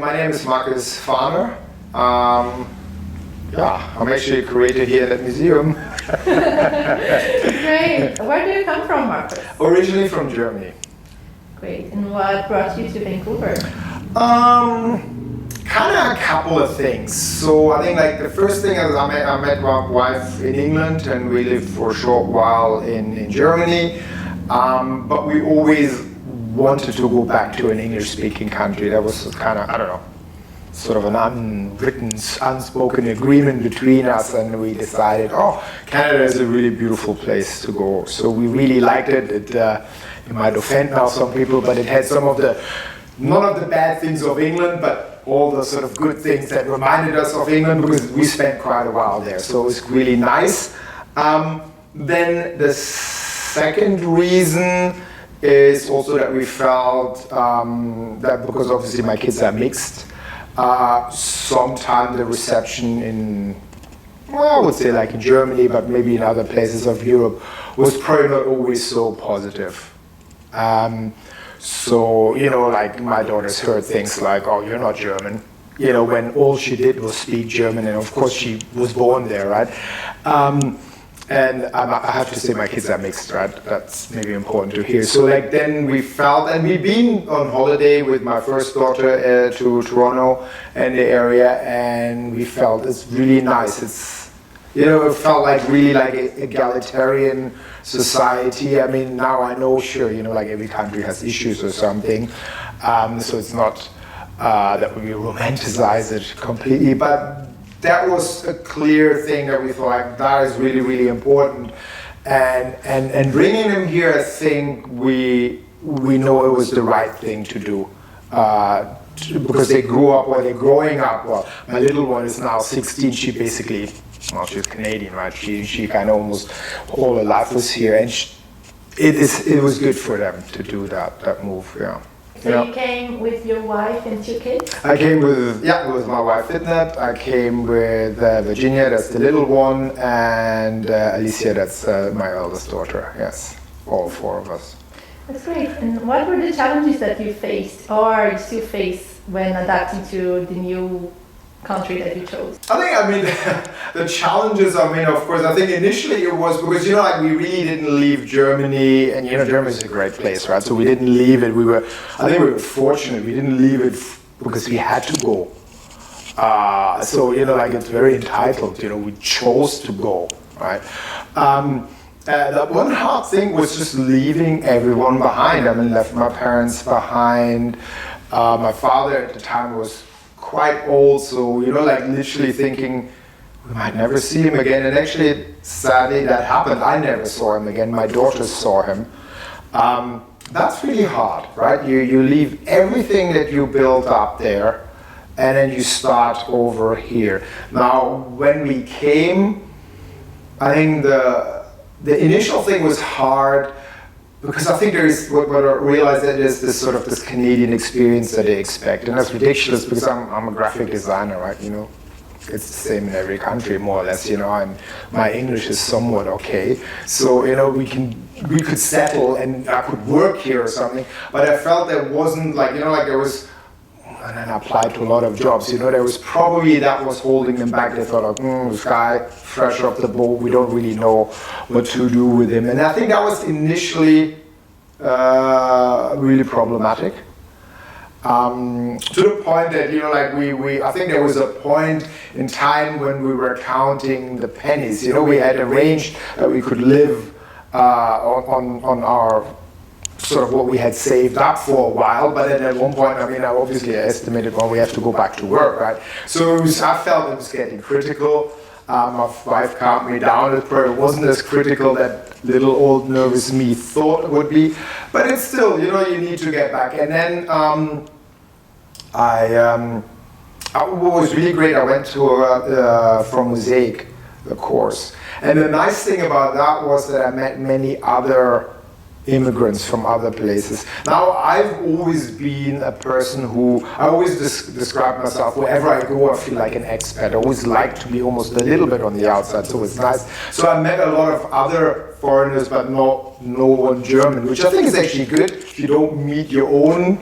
my name is Markus Fahrner. Yeah, I'm actually created here at that museum. Great. Where do you come from, Markus? Originally from Germany. Great. And what brought you to Vancouver? Kind of a couple of things. So I think like the first thing is I met my wife in England and we lived for a short while in Germany. But we always wanted to go back to an English-speaking country. That was kind of, I don't know, sort of an unwritten, unspoken agreement between us, and we decided, oh, Canada is a really beautiful place to go. So we really liked it. It might offend now some people, but it had some of the, none of the bad things of England, but all the sort of good things that reminded us of England, because we spent quite a while there. So it was really nice. Then the second reason is also that we felt that, because obviously my kids are mixed, sometimes the reception in, well, I would say like in Germany, but maybe in other places of Europe, was probably not always so positive. So, you know, like my daughters heard things like, oh, you're not German, you know, when all she did was speak German, and of course she was born there, right? And I have to say my kids are mixed, right? That's maybe important to hear. So like then we felt, and we've been on holiday with my first daughter to Toronto and the area, and we felt it's really nice. It's, you know, it felt like really like an egalitarian society. I mean, now I know, sure, you know, like every country has issues or something. So it's not that we romanticize it completely, but that was a clear thing that we thought like, that is really, really important. And bringing them here, I think we know it was the right thing to do. Because they grew up, or they're growing up, well, my little one is now 16, she basically, well, she's Canadian, right? She kind of almost all her life was here, and it was good for them to do that move, yeah. So you came with your wife and two kids? I came with my wife Fitnet. I came with Virginia, that's the little one, and Alicia, that's my eldest daughter. Yes, all four of us. That's great. And what were the challenges that you faced, or you still face, when adapting to the new country that you chose? I mean, the challenges, I mean, of course, I think initially it was because, you know, like we really didn't leave Germany, and, you know, Germany is a great place, right? So we didn't leave it. I think we were fortunate. We didn't leave it because we had to go. So, you know, like it's very entitled, you know, we chose to go, right? The one hard thing was just leaving everyone behind. I mean, left my parents behind. My father at the time was quite old, so, you know, like literally thinking we might never see him again. And actually, sadly, that happened. I never saw him again. My daughters saw him. That's really hard, right? You leave everything that you built up there, and then you start over here. Now, when we came, I think the initial thing was hard, because I think there is, what I realized, that is this sort of this Canadian experience that they expect, and that's ridiculous because I'm a graphic designer, right? You know, it's the same in every country more or less, you know, and my English is somewhat okay, so, you know, we could settle and I could work here or something, but I felt there wasn't like, you know, like there was, and then I applied to a lot of jobs, you know, there was probably that was holding them back. They thought, like, this guy, fresh off the boat, we don't really know what to do with him. And I think that was initially really problematic. To the point that, you know, like I think there was a point in time when we were counting the pennies. You know, we had arranged that we could live on our sort of what we had saved up for a while, but then at one point, I mean, I obviously estimated, well, we have to go back to work, right? So I felt it was getting critical. My wife calmed me down. It probably wasn't as critical that little old nervous me thought it would be, but it's still, you know, you need to get back. And then what was really great, I went to from Mosaic, the course, and the nice thing about that was that I met many other immigrants from other places. Now, I've always been a person who, I always describe myself, wherever I go, I feel like an expat. I always like to be almost a little bit on the outside, so it's nice. So I met a lot of other foreigners, but no one German, which I think is actually good. If you don't meet your own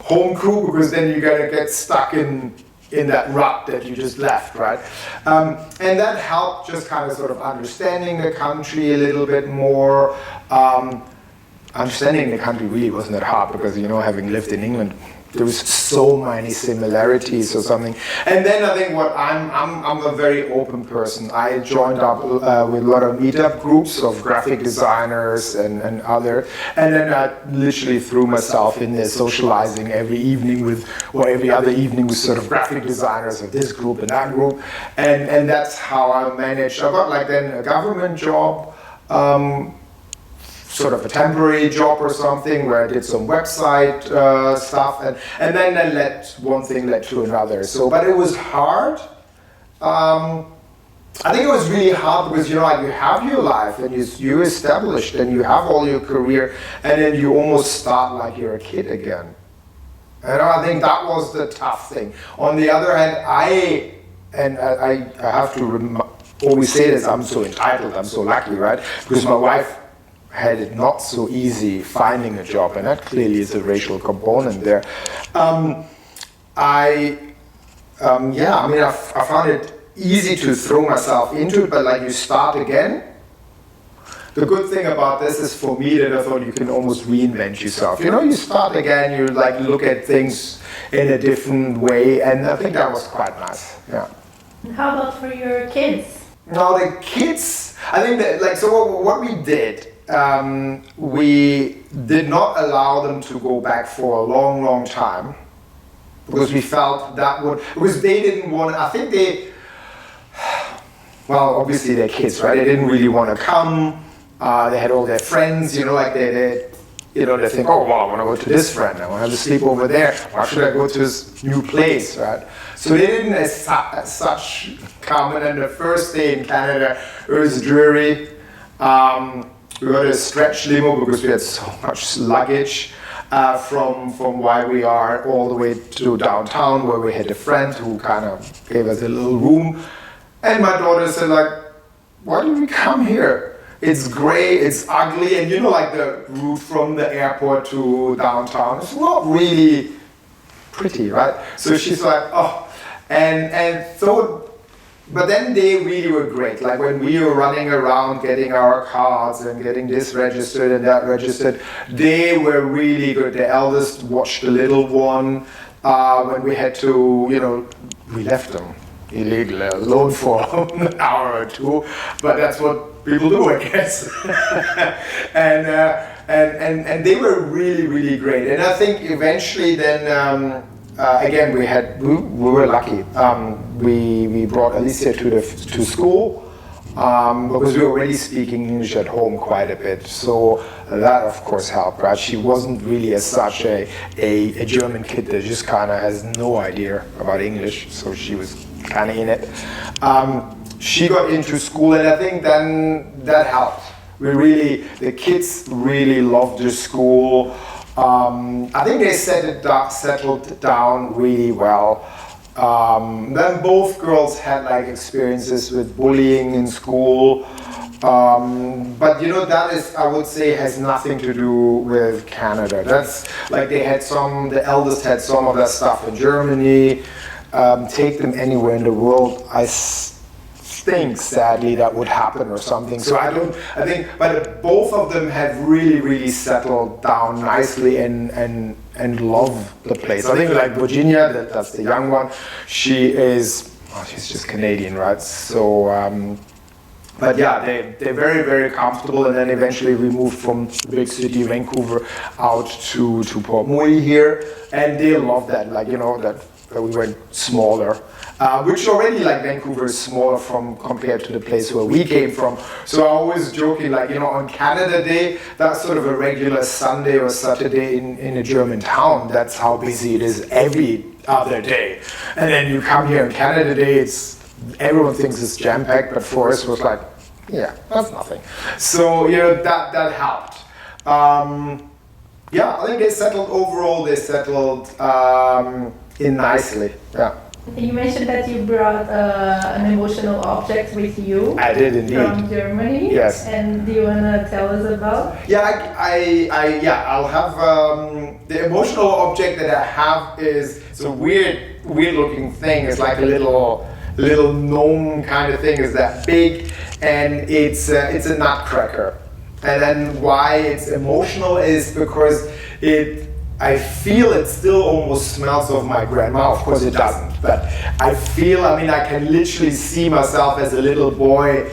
home crew, because then you're gonna get stuck in that rut that you just left, right? And that helped just kind of sort of understanding the country a little bit more. Understanding the country really wasn't that hard because, you know, having lived in England, there was so many similarities or something. And then I think what I'm a very open person. I joined up with a lot of meetup groups of graphic designers and other, and then I literally threw myself in there socializing every evening with, or every other evening with sort of graphic designers of this group and that group, and that's how I managed. I got like then a government job, sort of a temporary job or something where I did some website stuff, and then one thing led to another. So, but it was hard. I think it was really hard because, you know, like you have your life and you established and you have all your career, and then you almost start like you're a kid again. And I think that was the tough thing. On the other hand, I have to always say this, I'm so entitled, I'm so lucky, right? Because my wife had it not so easy finding a job, and that clearly is a racial component there. I found it easy to throw myself into it, but like you start again. The good thing about this is for me that I thought you can almost reinvent yourself. You know, you start again, you like look at things in a different way, and I think that was quite nice. Yeah. How about for your kids? Now the kids, I think that like, so what we did, we did not allow them to go back for a long time, because we felt that would, because they didn't want, I think well, obviously they're kids, right? They didn't really want to come. They had all their friends, you know, like they think, oh, well, I want to go to this friend, I want to have a sleep over there. Why should I go to this new place, right? So they didn't as such come, and then the first day in Canada, it was dreary. We got a stretch limo because we had so much luggage from where we are all the way to downtown, where we had a friend who kind of gave us a little room. And my daughter said, like, why did we come here? It's gray, it's ugly, and you know, like the route from the airport to downtown, it's not really pretty, right? So she's like, oh, and so, but then they really were great. Like when we were running around getting our cards and getting this registered and that registered, they were really good. The eldest watched the little one. When we had to, you know, we left them illegally alone for an hour or two, but that's what people do, I guess. and they were really great. And I think eventually then, again, we were lucky. We brought Alicia to school because we were already speaking English at home quite a bit. So that of course helped, right? She wasn't really as such a German kid that just kind of has no idea about English. So she was kind of in it. She got into school, and I think then that helped. The kids really loved the school. I think they settled down really well. Then both girls had like experiences with bullying in school. But you know, that is, I would say, has nothing to do with Canada. That's like the eldest had some of that stuff in Germany. Take them anywhere in the world, I think sadly that would happen or something. So but both of them have really settled down nicely and love the place. I think like Virginia, that's the young one, she's just Canadian, right? So, but yeah, they're very comfortable, and then eventually we moved from the big city, Vancouver, out to Port Moody here, and they love that, like, you know, that we went smaller, which already, like, Vancouver is smaller compared to the place where we came from. So I always joking, like, you know, on Canada Day, that's sort of a regular Sunday or Saturday in a German town. That's how busy it is every other day. And then you come here on Canada Day, everyone thinks it's jam-packed, but for us it was like, yeah, that's nothing. So, you know, that helped. Yeah, I think they settled in nicely, yeah. You mentioned that you brought an emotional object with you. I did indeed. From Germany. Yes. And do you want to tell us about? Yeah, I'll have the emotional object that I have is it's a weird looking thing. It's like a little gnome kind of thing. It's that big, and it's a nutcracker. And then why it's emotional is because I feel it still almost smells of my grandma. Of course it doesn't, but I can literally see myself as a little boy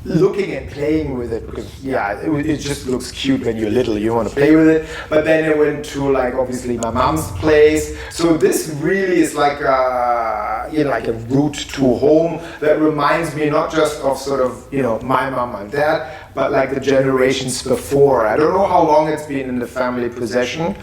looking and playing with it, because it just looks cute when you're little, you want to play with it. But then it went to like obviously my mom's place. So this really is like like a route to home that reminds me not just of sort of, my mom and dad, but like the generations before. I don't know how long it's been in the family possession.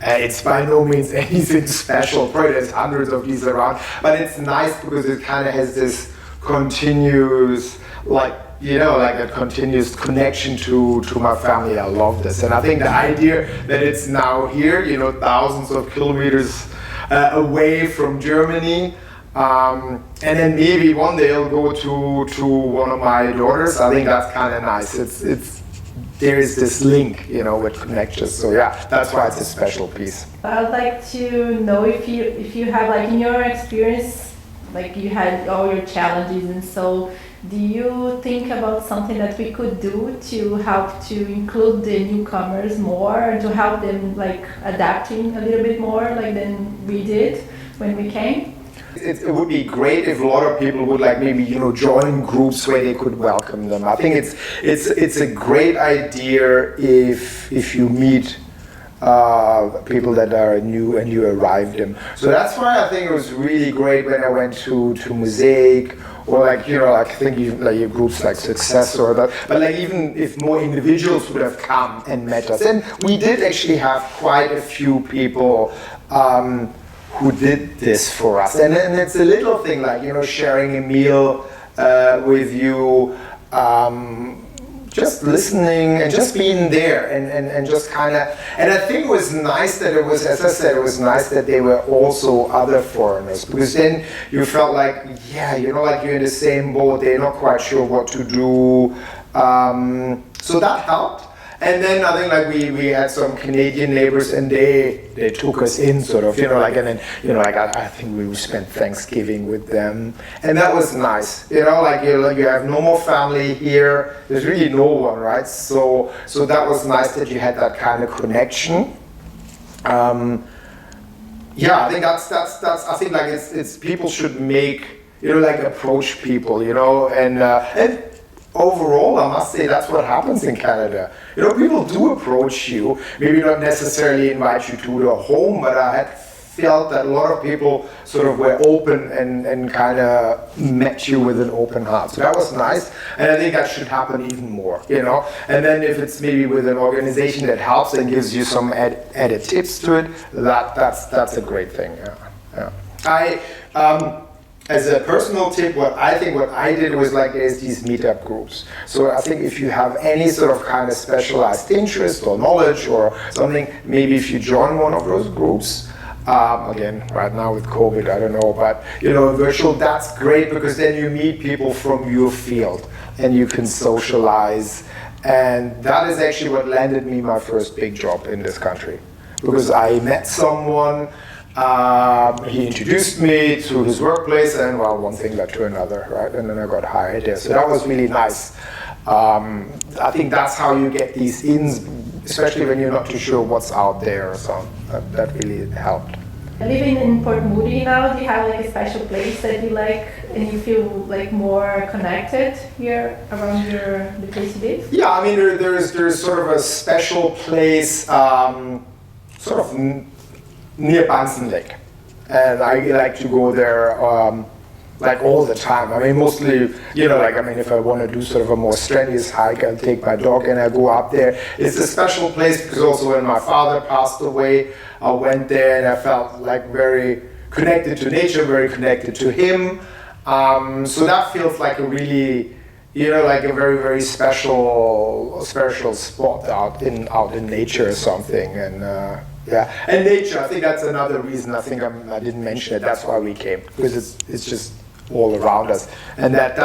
It's by no means anything special. Probably there's hundreds of these around, but it's nice because it kind of has this continuous, like a continuous connection to my family. I love this, and I think the idea that it's now here, thousands of kilometers away from Germany, and then maybe one day I'll go to one of my daughters. I think that's kind of nice. There is this link, with connections. So yeah, that's why it's a special piece. I'd like to know if you have, like, in your experience, like you had all your challenges, and so do you think about something that we could do to help to include the newcomers more, to help them like adapting a little bit more like than we did when we came? It would be great if a lot of people would maybe join groups where they could welcome them. I think it's a great idea if you meet people that are new and you arrive them. So that's why I think it was really great when I went to Mosaic, or I think even your groups like Success or that. But even if more individuals would have come and met us, and we did actually have quite a few people who did this for us. And it's a little thing like, sharing a meal with you, just listening and just being there and just kind of, and I think it was nice that it was, as I said, it was nice that they were also other foreigners, because then you felt like, like you're in the same boat, they're not quite sure what to do. So that helped. And then I think we had some Canadian neighbors, and they took us in sort of, and then, I think we spent Thanksgiving with them, and that was nice, you have normal family here, there's really no one, right? So that was nice that you had that kind of connection. I think that's I think it's people should make, approach people, and overall, I must say that's what happens in Canada. People do approach you, maybe not necessarily invite you to their home, but I had felt that a lot of people sort of were open and kind of met you with an open heart. So that was nice, and I think that should happen even more, And then if it's maybe with an organization that helps and gives you some added tips to it, that's a great thing, yeah. As a personal tip, what I did was there's these meetup groups. So I think if you have any sort of kind of specialized interest or knowledge or something, maybe if you join one of those groups, again, right now with COVID, I don't know, but virtual, that's great, because then you meet people from your field and you can socialize. And that is actually what landed me my first big job in this country, because I met someone. He introduced me to his workplace, and one thing led to another, right? And then I got hired there. So that was really nice. I think that's how you get these ins, especially when you're not too sure what's out there. So that really helped. Living in Port Moody now, do you have a special place that you like and you feel more connected here around the place you live? Yeah, there's sort of a special place, sort of near Bunsen Lake, and I like to go there all the time. Mostly, if I want to do sort of a more strenuous hike, I'll take my dog and I go up there. It's a special place because also when my father passed away, I went there and I felt very connected to nature, very connected to him. So that feels like a really, a very, very special spot out in nature or something. And Yeah, and nature, I think that's another reason. I think I didn't mention it. That's why we came, because it's just all around us, and that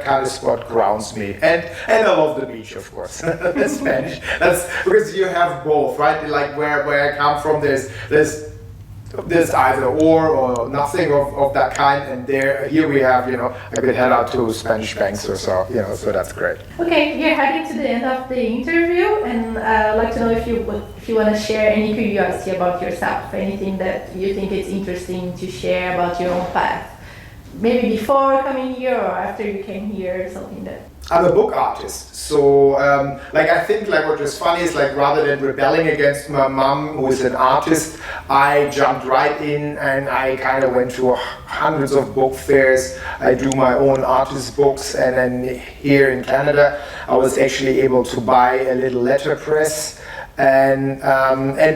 kind of spot grounds me. And I love the beach, of course. The Spanish. That's because you have both, right? Like where I come from, there's either or nothing of that kind, and here we have, I could head out to Spanish banks or so, so that's great. Okay, we're heading to the end of the interview, and I'd like to know if you want to share any curiosity about yourself, anything that you think is interesting to share about your own path. Maybe before coming here or after you came here, something that... I'm a book artist, so I think what was funny is rather than rebelling against my mom, who is an artist, I jumped right in and I kind of went to hundreds of book fairs. I do my own artist books, and then here in Canada, I was actually able to buy a little letterpress. And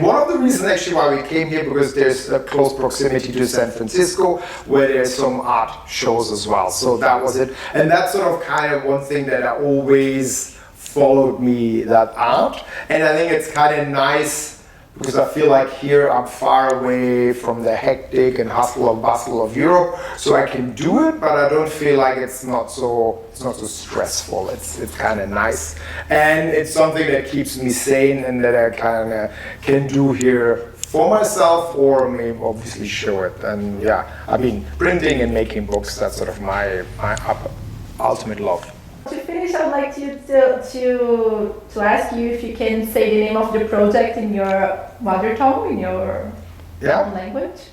one of the reasons actually why we came here, because there's a close proximity to San Francisco, where there's some art shows as well. So that was it. And that's sort of kind of one thing that I always followed me, that art. And I think it's kind of nice, because I feel like here I'm far away from the hectic and hustle and bustle of Europe, so I can do it, but I don't feel like it's not so stressful. It's kind of nice, and it's something that keeps me sane and that I kind of can do here for myself, or maybe obviously show it. And yeah, I mean, printing and making books, that's sort of my ultimate love. To finish, I'd like to ask you if you can say the name of the project in your mother tongue, in your own language.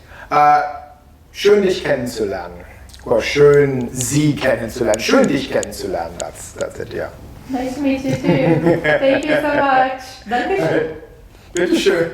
Schön dich kennenzulernen. Or schön Sie kennenzulernen. Schön dich kennenzulernen. That's it, yeah. Nice to meet you too. Thank you so much. Dankeschön. Bitteschön.